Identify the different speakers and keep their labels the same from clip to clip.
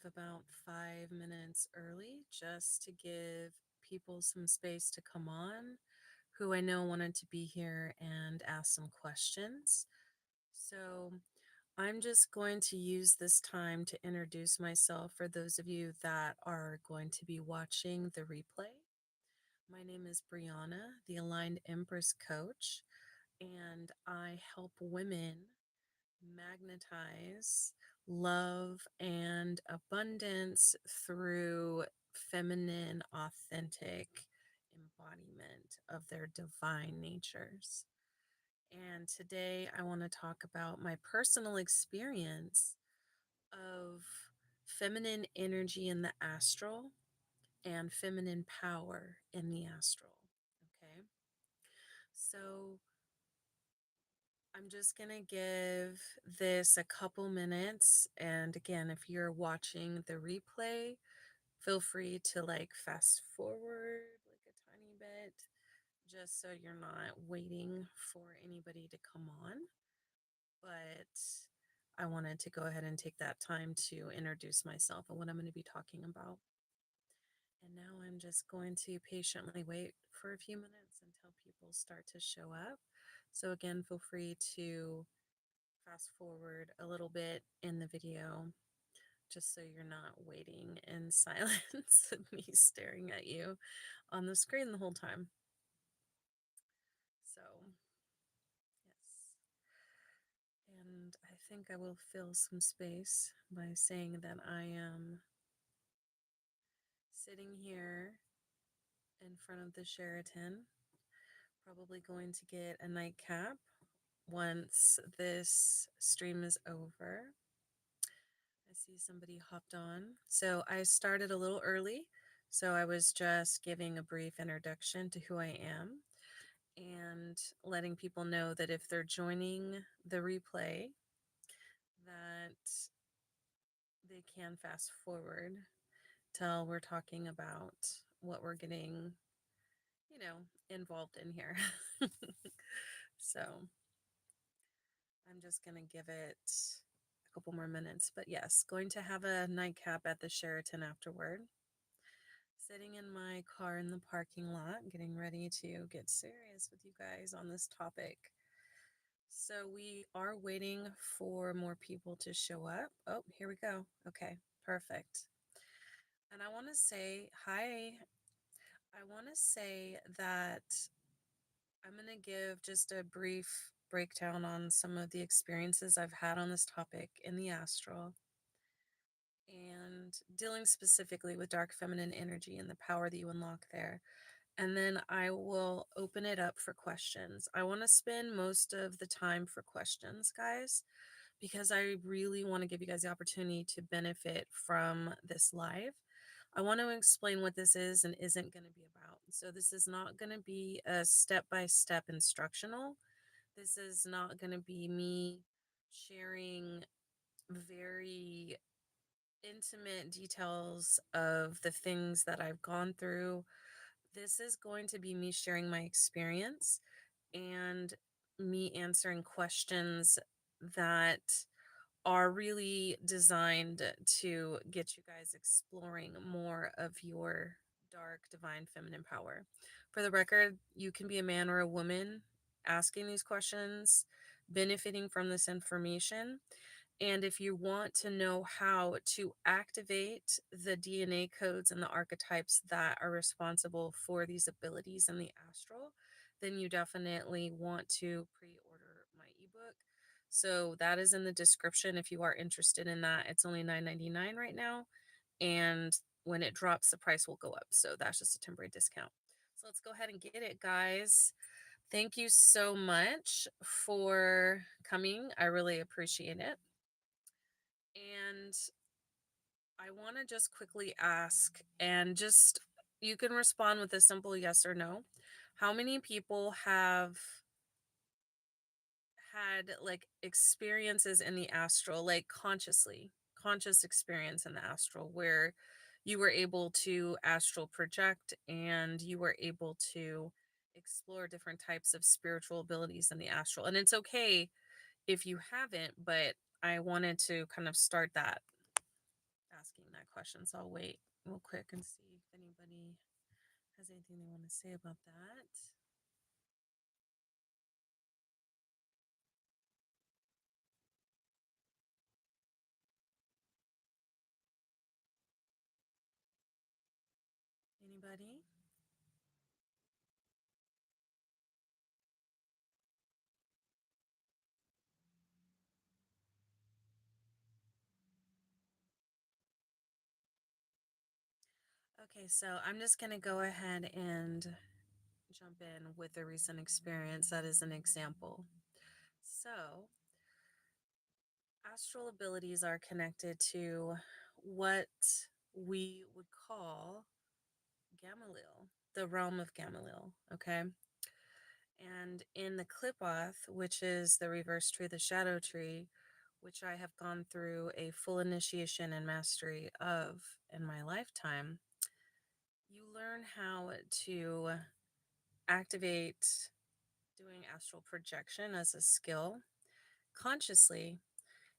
Speaker 1: live about 5 minutes early just to give people some space to come on who I know wanted to be here and ask some questions. So I'm just going to use this time to introduce myself for those of you that are going to be watching the replay. My name is Brianna, the Aligned Empress Coach, and I help women magnetize love and abundance through feminine, authentic embodiment of their divine natures. And today I want to talk about my personal experience of feminine energy in the astral and feminine power in the astral. Okay. So I'm just going to give this a couple minutes. And again, if you're watching the replay, feel free to like fast forward like a tiny bit, just so you're not waiting for anybody to come on. But I wanted to go ahead and take that time to introduce myself and what I'm going to be talking about. And now I'm just going to patiently wait for a few minutes until people start to show up. So, again, feel free to fast forward a little bit in the video just so you're not waiting in silence of me staring at you on the screen the whole time. So, yes. And I think I will fill some space by saying that I am sitting here in front of the Sheraton, probably going to get a nightcap once this stream is over. I see somebody hopped on. So I started a little early. So I was just giving a brief introduction to who I am and letting people know that if they're joining the replay, that they can fast forward till we're talking about what we're getting, involved in here. So I'm just going to give it a couple more minutes. But yes, going to have a nightcap at the Sheraton afterward. Sitting in my car in the parking lot, getting ready to get serious with you guys on this topic. So we are waiting for more people to show up. Oh, here we go. Okay, perfect. And I want to say hi. I want to say that I'm going to give just a brief breakdown on some of the experiences I've had on this topic in the astral and dealing specifically with dark feminine energy and the power that you unlock there. And then I will open it up for questions. I want to spend most of the time for questions, guys, because I really want to give you guys the opportunity to benefit from this live. I want to explain what this is and isn't going to be about. So, this is not going to be a step by step instructional. This is not going to be me sharing very intimate details of the things that I've gone through. This is going to be me sharing my experience and me answering questions that are really designed to get you guys exploring more of your dark divine feminine power. For the record, you can be a man or a woman asking these questions, benefiting from this information. And if you want to know how to activate the DNA codes and the archetypes that are responsible for these abilities in the astral, then you definitely want to pre-order my ebook. So that is in the description if you are interested in that. It's only $9.99 right now. And when it drops, the price will go up. So that's just a temporary discount. So let's go ahead and get it, guys. Thank you so much for coming. I really appreciate it. And I want to just quickly ask, and just you can respond with a simple yes or no. How many people have had like experiences in the astral, like conscious experience in the astral, where you were able to astral project and you were able to explore different types of spiritual abilities in the astral? And it's okay if you haven't, but I wanted to kind of start that asking that question, so I'll wait real quick and see if anybody has anything they want to say about that. Anybody? Okay, so I'm just going to go ahead and jump in with a recent experience that is an example. So, astral abilities are connected to what we would call Gamaliel, the realm of Gamaliel, okay? And in the Clipoth, which is the reverse tree, the shadow tree, which I have gone through a full initiation and mastery of in my lifetime, you learn how to activate doing astral projection as a skill consciously.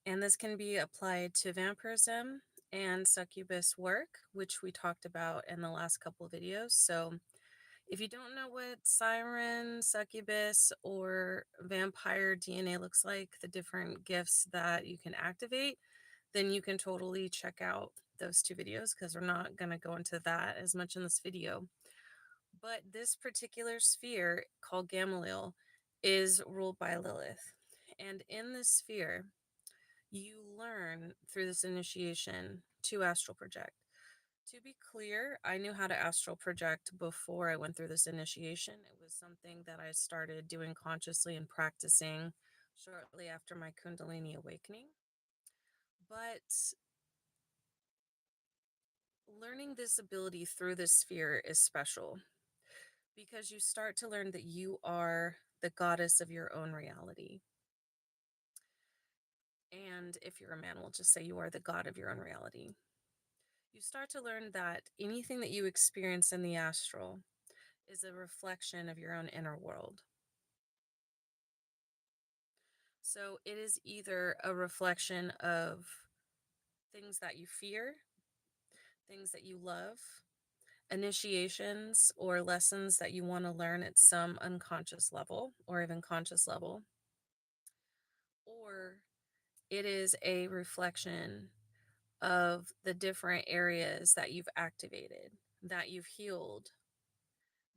Speaker 1: And this can be applied to vampirism and succubus work, which we talked about in the last couple of videos. So if you don't know what Siren, succubus, or vampire DNA looks like, the different gifts that you can activate, then you can totally check out those two videos because we're not going to go into that as much in this video. But this particular sphere called Gamaliel is ruled by Lilith. And in this sphere, you learn through this initiation to astral project. To be clear, I knew how to astral project before I went through this initiation. It was something that I started doing consciously and practicing shortly after my Kundalini awakening. But learning this ability through this sphere is special because you start to learn that you are the goddess of your own reality. And if you're a man, we'll just say you are the god of your own reality. You start to learn that anything that you experience in the astral is a reflection of your own inner world. So it is either a reflection of things that you fear, things that you love, initiations or lessons that you want to learn at some unconscious level or even conscious level, or it is a reflection of the different areas that you've activated, that you've healed,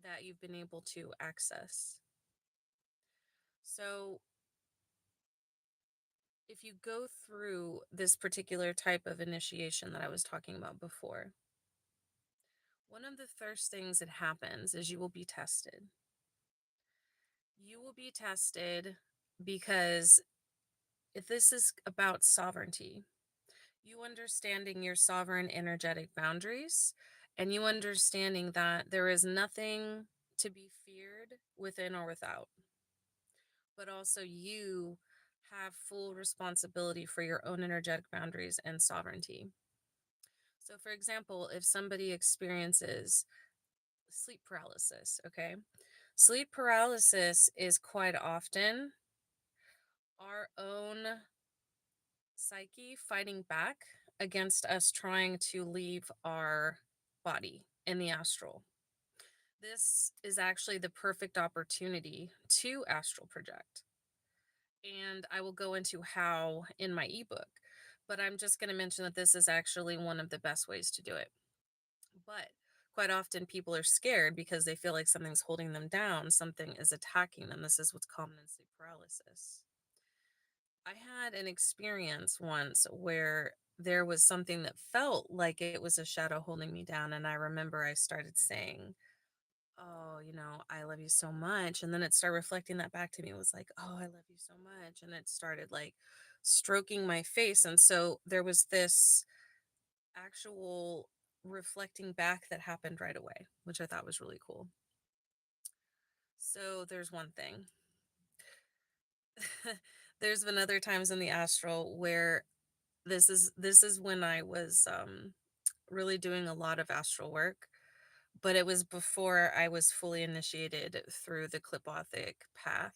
Speaker 1: that you've been able to access. So if you go through this particular type of initiation that I was talking about before, one of the first things that happens is you will be tested. You will be tested because if this is about sovereignty, you understanding your sovereign energetic boundaries, and you understanding that there is nothing to be feared within or without, but also you have full responsibility for your own energetic boundaries and sovereignty. So, for example, if somebody experiences sleep paralysis, okay, sleep paralysis is quite often our own psyche fighting back against us trying to leave our body in the astral. This is actually the perfect opportunity to astral project. And I will go into how in my ebook, but I'm just going to mention that this is actually one of the best ways to do it. But quite often people are scared because they feel like something's holding them down, something is attacking them. This is what's common in sleep paralysis. I had an experience once where there was something that felt like it was a shadow holding me down. And I remember I started saying, "Oh, I love you so much." And then it started reflecting that back to me. It was like, "Oh, I love you so much." And it started like stroking my face. And so there was this actual reflecting back that happened right away, which I thought was really cool. So there's one thing. There's been other times in the astral where this is when I was really doing a lot of astral work, but it was before I was fully initiated through the Clipothic path.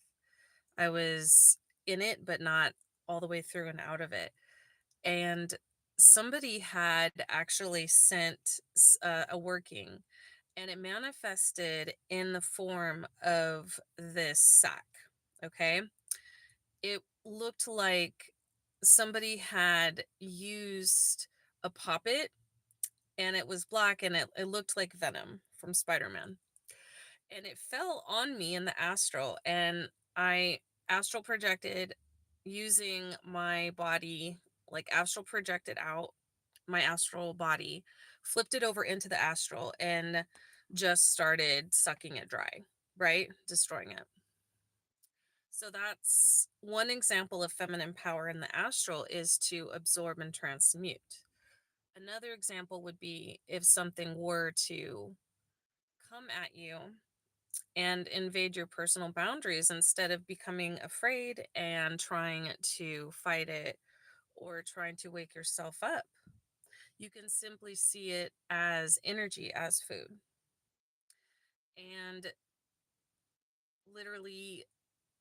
Speaker 1: I was in it, but not all the way through and out of it. And somebody had actually sent a working, and it manifested in the form of this sack. Okay. It looked like somebody had used a puppet, and it was black, and it looked like Venom from Spider-Man. And it fell on me in the astral, and I astral projected using my body, like astral projected out my astral body, flipped it over into the astral, and just started sucking it dry, right? Destroying it. So that's one example of feminine power in the astral, is to absorb and transmute. Another example would be if something were to come at you and invade your personal boundaries, instead of becoming afraid and trying to fight it or trying to wake yourself up. You can simply see it as energy, as food, and literally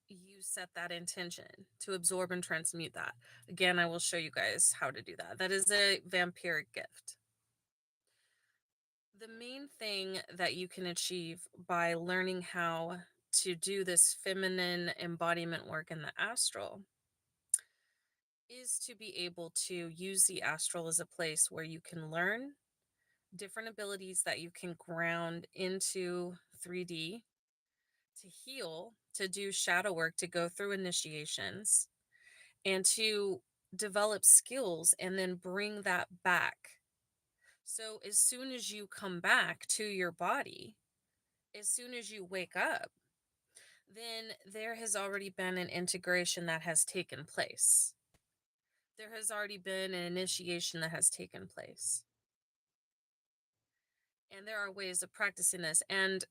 Speaker 1: you set that intention to absorb and transmute that. Again, I will show you guys how to do that. That is a vampiric gift. The main thing that you can achieve by learning how to do this feminine embodiment work in the astral is to be able to use the astral as a place where you can learn different abilities that you can ground into 3D, to heal, to do shadow work, to go through initiations, and to develop skills and then bring that back. So, as soon as you come back to your body, as soon as you wake up, then there has already been an integration that has taken place. There has already been an initiation that has taken place. And there are ways of practicing this. And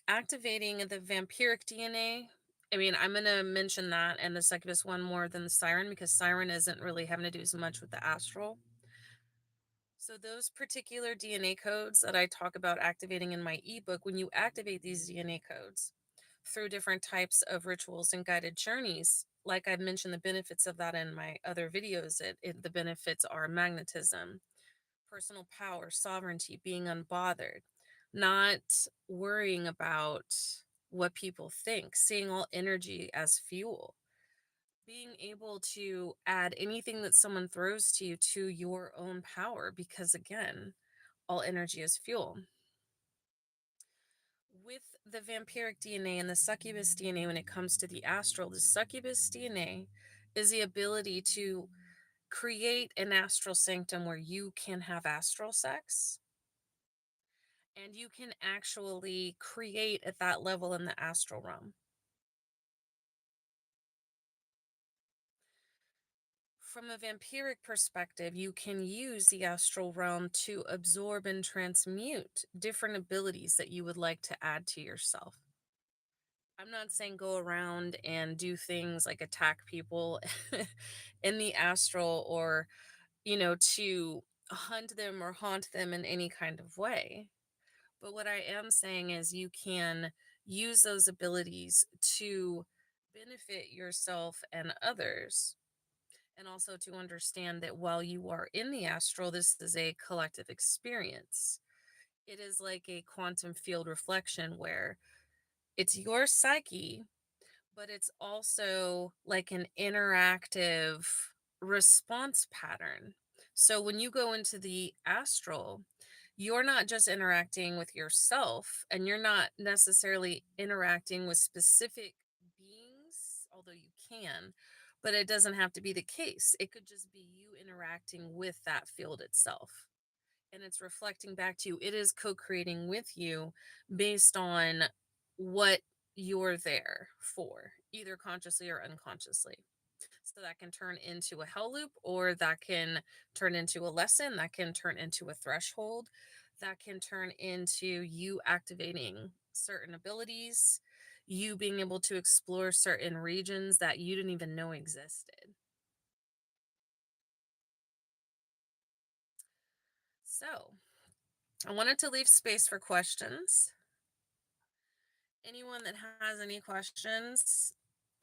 Speaker 1: activating the vampiric DNA, I mean, I'm going to mention that and the succubus one more than the siren, because siren isn't really having to do as much with the astral. So those particular DNA codes that I talk about activating in my ebook, when you activate these DNA codes through different types of rituals and guided journeys, like I've mentioned the benefits of that in my other videos, the benefits are magnetism, personal power, sovereignty, being unbothered, not worrying about what people think, seeing all energy as fuel, being able to add anything that someone throws to you to your own power, because again, all energy is fuel. With the vampiric DNA and the succubus DNA, when it comes to the astral, the succubus DNA is the ability to create an astral sanctum where you can have astral sex, and you can actually create at that level in the astral realm. From a vampiric perspective, you can use the astral realm to absorb and transmute different abilities that you would like to add to yourself. I'm not saying go around and do things like attack people in the astral, or, to hunt them or haunt them in any kind of way. But what I am saying is you can use those abilities to benefit yourself and others. And also to understand that while you are in the astral, this is a collective experience. It is like a quantum field reflection where it's your psyche, but it's also like an interactive response pattern. So when you go into the astral, you're not just interacting with yourself, and you're not necessarily interacting with specific beings, although you can, but it doesn't have to be the case. It could just be you interacting with that field itself. And it's reflecting back to you. It is co creating with you based on what you're there for, either consciously or unconsciously. So that can turn into a hell loop, or that can turn into a lesson, that can turn into a threshold, that can turn into you activating certain abilities, you being able to explore certain regions that you didn't even know existed. So I wanted to leave space for questions. Anyone that has any questions,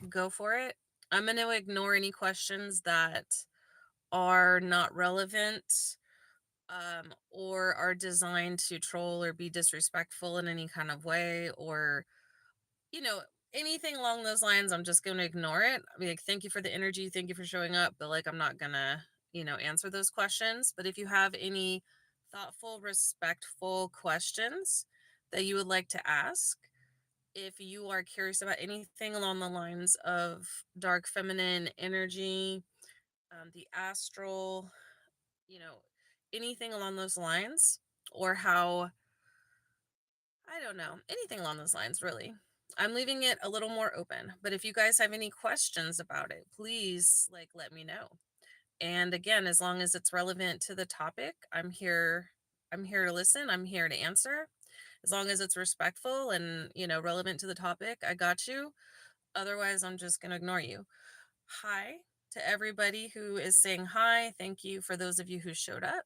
Speaker 1: go for it. I'm going to ignore any questions that are not relevant, or are designed to troll or be disrespectful in any kind of way, or, you know, anything along those lines, I'm just going to ignore it. I mean, like, thank you for the energy. Thank you for showing up. But like, I'm not going to, answer those questions. But if you have any thoughtful, respectful questions that you would like to ask, if you are curious about anything along the lines of dark feminine energy, the astral, you know, anything along those lines, or how, I don't know, anything along those lines, really. I'm leaving it a little more open, but if you guys have any questions about it, please like let me know. And again, as long as it's relevant to the topic, I'm here to listen, I'm here to answer. As long as it's respectful and, relevant to the topic, I got you. Otherwise, I'm just going to ignore you. Hi to everybody who is saying hi. Thank you for those of you who showed up.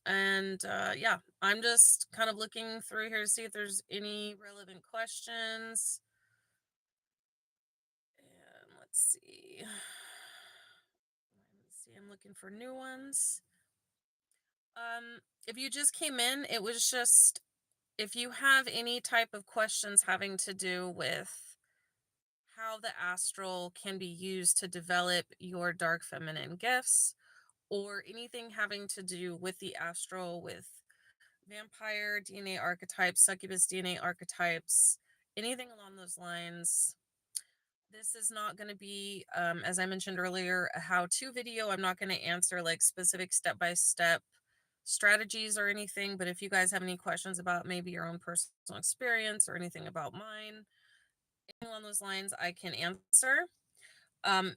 Speaker 1: And yeah, I'm just kind of looking through here to see if there's any relevant questions. And let's see. I'm looking for new ones. If you just came in, it was just, if you have any type of questions having to do with how the astral can be used to develop your dark feminine gifts, or anything having to do with the astral, with vampire DNA archetypes, succubus DNA archetypes, anything along those lines. This is not going to be, as I mentioned earlier, a how-to video. I'm not going to answer like specific step-by-step strategies or anything, but if you guys have any questions about maybe your own personal experience or anything about mine, along those lines, I can answer.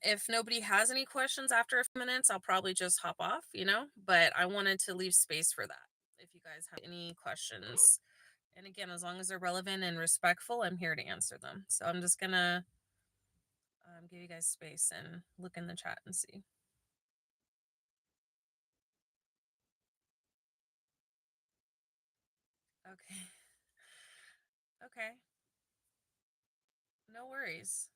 Speaker 1: If nobody has any questions after a few minutes, I'll probably just hop off, but I wanted to leave space for that. If you guys have any questions, and again, as long as they're relevant and respectful, I'm here to answer them. So I'm just gonna give you guys space and look in the chat and see. Okay. Okay. No worries.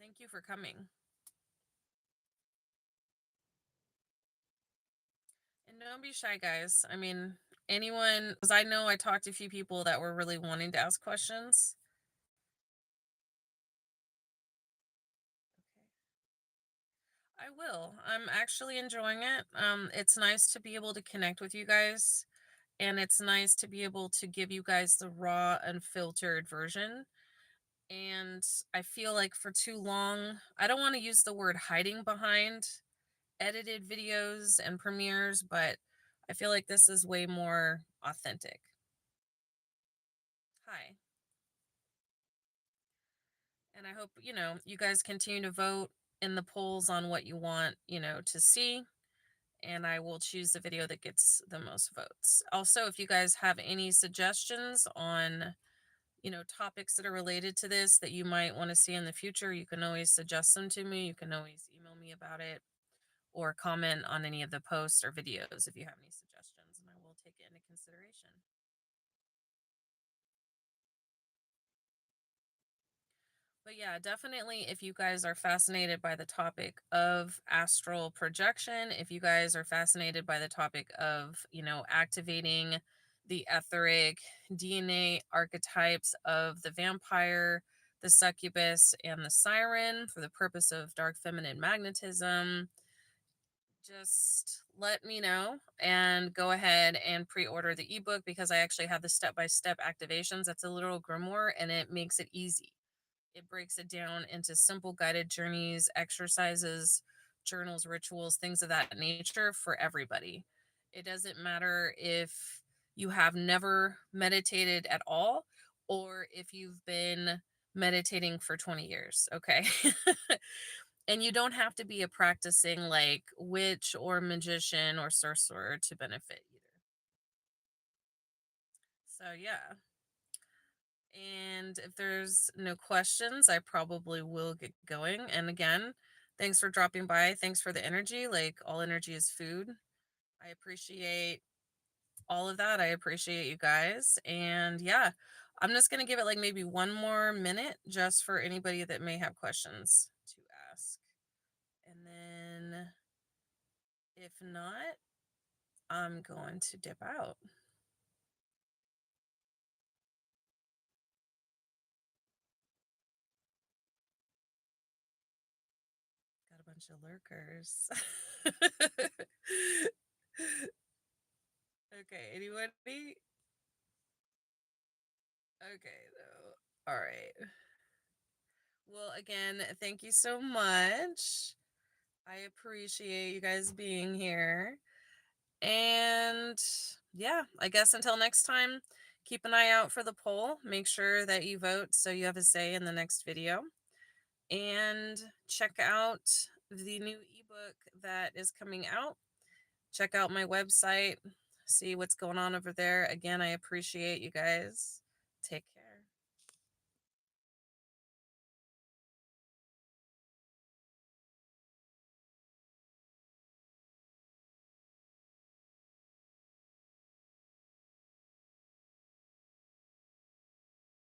Speaker 1: Thank you for coming. And don't be shy, guys. I mean, anyone, because I know I talked to a few people that were really wanting to ask questions. I will. I'm actually enjoying it. It's nice to be able to connect with you guys, and it's nice to be able to give you guys the raw, unfiltered version. And I feel like for too long, I don't want to use the word hiding behind edited videos and premieres, but I feel like this is way more authentic. Hi. And I hope, you guys continue to vote in the polls on what you want, to see. And I will choose the video that gets the most votes. Also, if you guys have any suggestions on, topics that are related to this that you might want to see in the future, you can always suggest them to me. You can always email me about it or comment on any of the posts or videos if you have any suggestions, and I will take it into consideration. But yeah, definitely if you guys are fascinated by the topic of astral projection, if you guys are fascinated by the topic of, activating the etheric DNA archetypes of the vampire, the succubus, and the siren for the purpose of dark feminine magnetism, just let me know and go ahead and pre-order the ebook, because I actually have the step-by-step activations. That's a literal grimoire, and it makes it easy. It breaks it down into simple guided journeys, exercises, journals, rituals, things of that nature for everybody. It doesn't matter if you have never meditated at all or if you've been meditating for 20 years, okay? And you don't have to be a practicing like witch or magician or sorcerer to benefit either. So, yeah. And if there's no questions, I probably will get going. And again, thanks for dropping by. Thanks for the energy. Like, all energy is food. I appreciate all of that. I appreciate you guys. And yeah, I'm just going to give it like maybe one more minute just for anybody that may have questions to ask. And then if not, I'm going to dip out. Got a bunch of lurkers. Okay, anybody? Okay, though. All right. Well, again, thank you so much. I appreciate you guys being here. And yeah, I guess until next time, keep an eye out for the poll. Make sure that you vote so you have a say in the next video. And check out the new ebook that is coming out. Check out my website, see what's going on over there. Again, I appreciate you guys. Take care.